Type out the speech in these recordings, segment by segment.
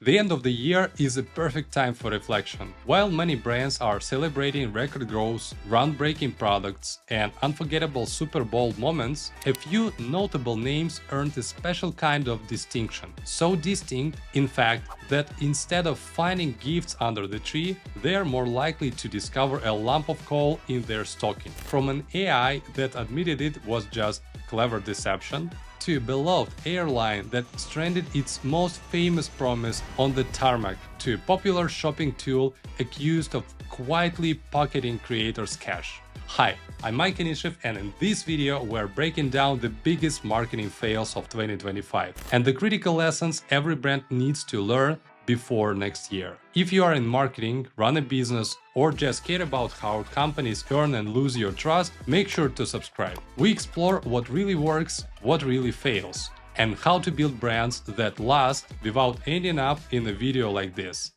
The end of the year is a perfect time for reflection. While many brands are celebrating record growth, groundbreaking products, and unforgettable Super Bowl moments, a few notable names earned a special kind of distinction. So distinct, in fact, that instead of finding gifts under the tree, they are more likely to discover a lump of coal in their stocking. From an AI that admitted it was just clever deception, to a beloved airline that stranded its most famous promise on the tarmac, to a popular shopping tool accused of quietly pocketing creators' cash. Hi, I'm Mike Anishev, and in this video we're breaking down the biggest marketing fails of 2025 and the critical lessons every brand needs to learn before next year. If you are in marketing, run a business, or just care about how companies earn and lose your trust, make sure to subscribe. We explore what really works, what really fails, and how to build brands that last without ending up in a video like this.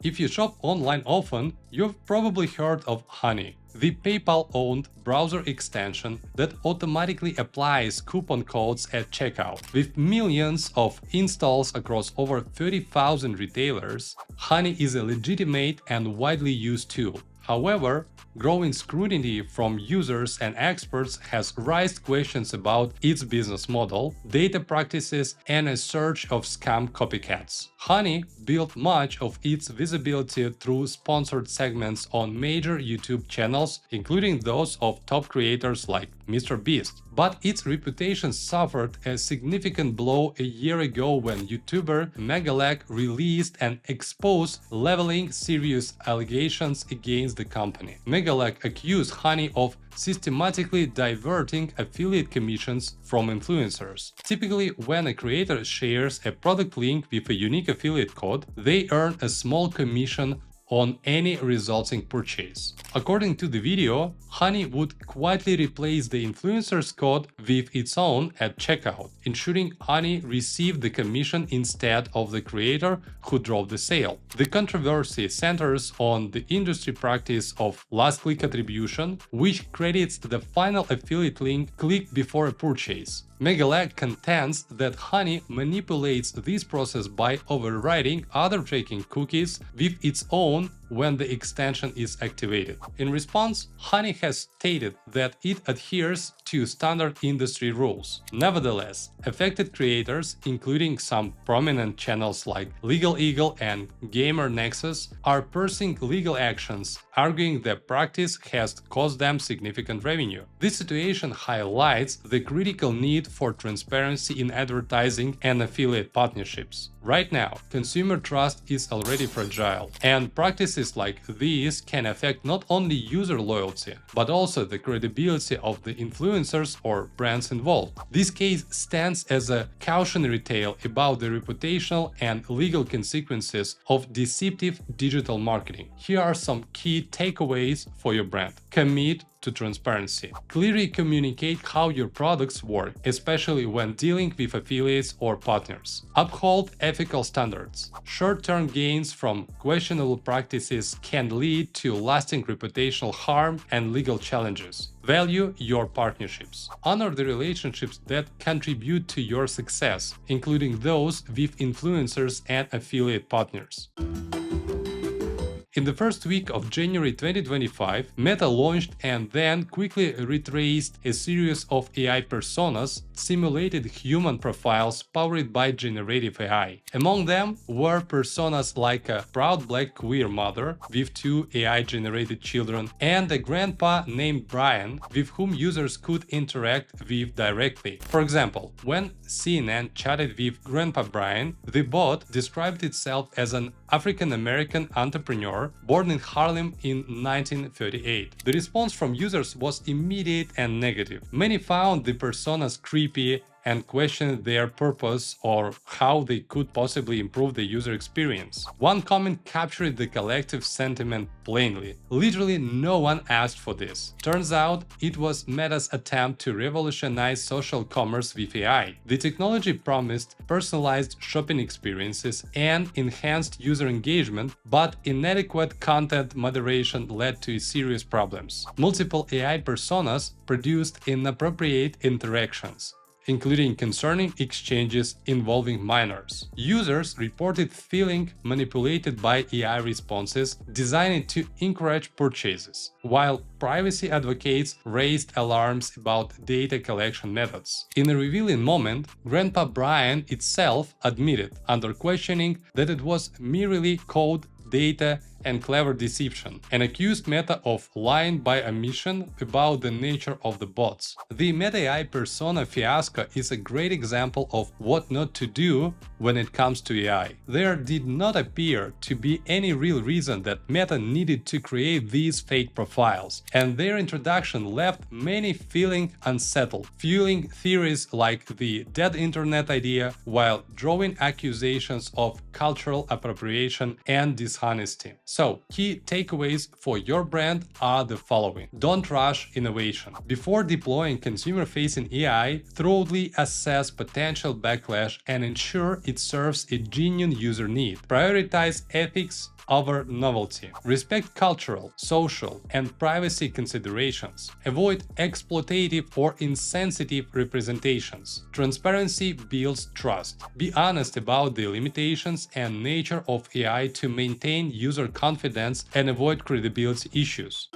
If you shop online often, you've probably heard of Honey, the PayPal-owned browser extension that automatically applies coupon codes at checkout. With millions of installs across over 30,000 retailers, Honey is a legitimate and widely used tool. However, growing scrutiny from users and experts has raised questions about its business model, data practices, and a surge of scam copycats. Honey built much of its visibility through sponsored segments on major YouTube channels, including those of top creators like MrBeast. But its reputation suffered a significant blow a year ago when YouTuber Megalek released and exposed leveling serious allegations against the company. Megalek accused Honey of systematically diverting affiliate commissions from influencers. Typically, when a creator shares a product link with a unique affiliate code, they earn a small commission on any resulting purchase. According to the video, Honey would quietly replace the influencer's code with its own at checkout, ensuring Honey received the commission instead of the creator who drove the sale. The controversy centers on the industry practice of last-click attribution, which credits the final affiliate link clicked before a purchase. Megalek contends that Honey manipulates this process by overriding other tracking cookies with its own when the extension is activated. In response, Honey has stated that it adheres to standard industry rules. Nevertheless, affected creators, including some prominent channels like Legal Eagle and Gamer Nexus, are pursuing legal actions, arguing the practice has cost them significant revenue. This situation highlights the critical need for transparency in advertising and affiliate partnerships. Right now, consumer trust is already fragile, and practices like these can affect not only user loyalty, but also the credibility of the influencers or brands involved. This case stands as a cautionary tale about the reputational and legal consequences of deceptive digital marketing. Here are some key takeaways for your brand. Commit to transparency. Clearly communicate how your products work, especially when dealing with affiliates or partners. Uphold ethical standards. Short-term gains from questionable practices can lead to lasting reputational harm and legal challenges. Value your partnerships. Honor the relationships that contribute to your success, including those with influencers and affiliate partners. In the first week of January 2025, Meta launched and then quickly retraced a series of AI personas, simulated human profiles powered by generative AI. Among them were personas like a proud black queer mother with 2 AI-generated children and a grandpa named Brian with whom users could interact with directly. For example, when CNN chatted with Grandpa Brian, the bot described itself as an African-American entrepreneur born in Harlem in 1938. The response from users was immediate and negative. Many found the personas creepy and questioned their purpose or how they could possibly improve the user experience. One comment captured the collective sentiment plainly. Literally no one asked for this. Turns out it was Meta's attempt to revolutionize social commerce with AI. The technology promised personalized shopping experiences and enhanced user engagement, but inadequate content moderation led to serious problems. Multiple AI personas produced inappropriate interactions, including concerning exchanges involving minors. Users reported feeling manipulated by AI responses designed to encourage purchases, while privacy advocates raised alarms about data collection methods. In a revealing moment, Grandpa Brian itself admitted, under questioning, that it was merely code, data, and clever deception, and accused Meta of lying by omission about the nature of the bots. The Meta AI persona fiasco is a great example of what not to do when it comes to AI. There did not appear to be any real reason that Meta needed to create these fake profiles, and their introduction left many feeling unsettled, fueling theories like the dead internet idea while drawing accusations of cultural appropriation and dishonesty. So, key takeaways for your brand are the following. Don't rush innovation. Before deploying consumer-facing AI, thoroughly assess potential backlash and ensure it serves a genuine user need. Prioritize ethics over novelty. Respect cultural, social, and privacy considerations. Avoid exploitative or insensitive representations. Transparency builds trust. Be honest about the limitations and nature of AI to maintain user confidence and avoid credibility issues.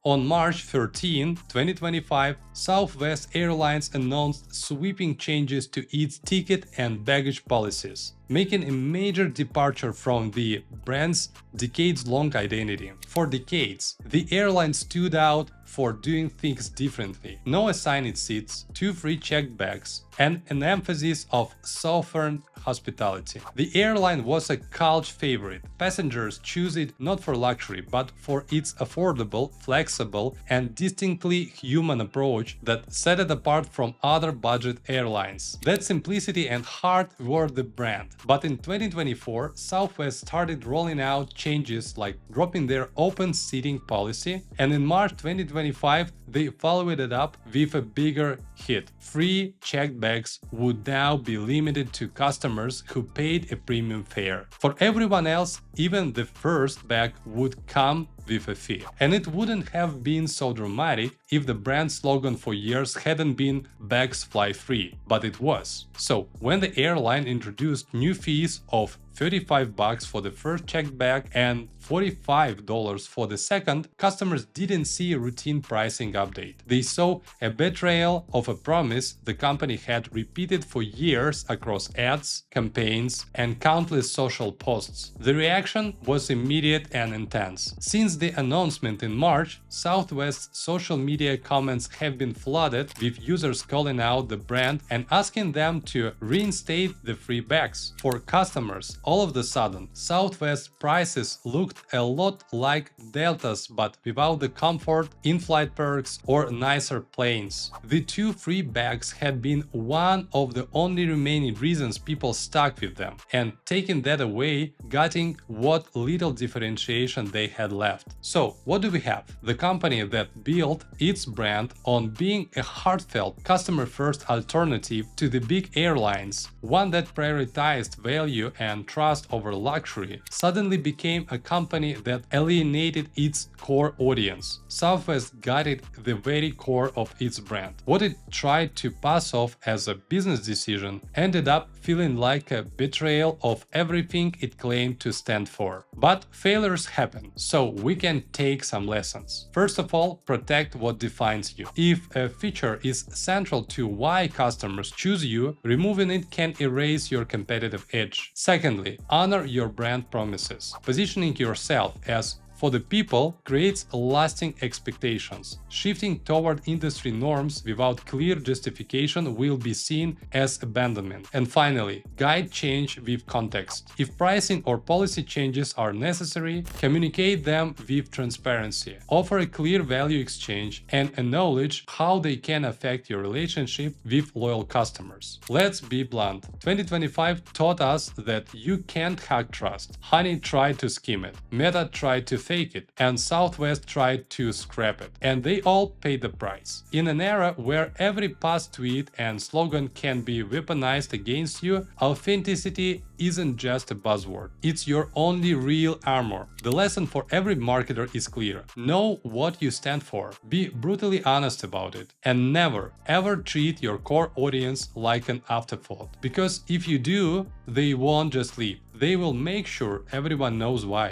On March 13, 2025, Southwest Airlines announced sweeping changes to its ticket and baggage policies, making a major departure from the brand's decades-long identity. For decades, the airline stood out for doing things differently. No assigned seats, 2 free checked bags, and an emphasis of southern hospitality. The airline was a cult favorite. Passengers choose it not for luxury, but for its affordable, flexible, and distinctly human approach that set it apart from other budget airlines. That simplicity and heart were the brand. But in 2024, Southwest started rolling out changes like dropping their open seating policy, and in March 2025, they followed it up with a bigger hit. Free checked bags would now be limited to customers who paid a premium fare. For everyone else, even the first bag would come with a fee. And it wouldn't have been so dramatic if the brand slogan for years hadn't been "Bags Fly Free," but it was. So, when the airline introduced new fees of $35 for the first checked bag and $45 for the second, customers didn't see a routine pricing update. They saw a betrayal of a promise the company had repeated for years across ads, campaigns, and countless social posts. The reaction was immediate and intense. Since the announcement in March, Southwest's social media comments have been flooded with users calling out the brand and asking them to reinstate the free bags. For customers, all of a sudden, Southwest prices looked a lot like Delta's but without the comfort, in-flight perks, or nicer planes. The 2 free bags had been one of the only remaining reasons people stuck with them, and taking that away, getting what little differentiation they had left. So, what do we have? The company that built its brand on being a heartfelt, customer-first alternative to the big airlines, one that prioritized value and trust over luxury, suddenly became a company that alienated its core audience. Southwest gutted the very core of its brand. What it tried to pass off as a business decision ended up feeling like a betrayal of everything it claimed to stand for. But failures happen, so we can take some lessons. First of all, protect what defines you. If a feature is central to why customers choose you, removing it can erase your competitive edge. Secondly, honor your brand promises. Positioning yourself as for the people creates lasting expectations. Shifting toward industry norms without clear justification will be seen as abandonment. And finally, guide change with context. If pricing or policy changes are necessary, communicate them with transparency. Offer a clear value exchange and acknowledge how they can affect your relationship with loyal customers. Let's be blunt. 2025 taught us that you can't hack trust. Honey tried to skim it. Meta tried to fake it, and Southwest tried to scrap it, and they all paid the price. In an era where every past tweet and slogan can be weaponized against you, authenticity isn't just a buzzword, it's your only real armor. The lesson for every marketer is clear: know what you stand for, be brutally honest about it, and never ever treat your core audience like an afterthought. Because if you do, they won't just leave, they will make sure everyone knows why.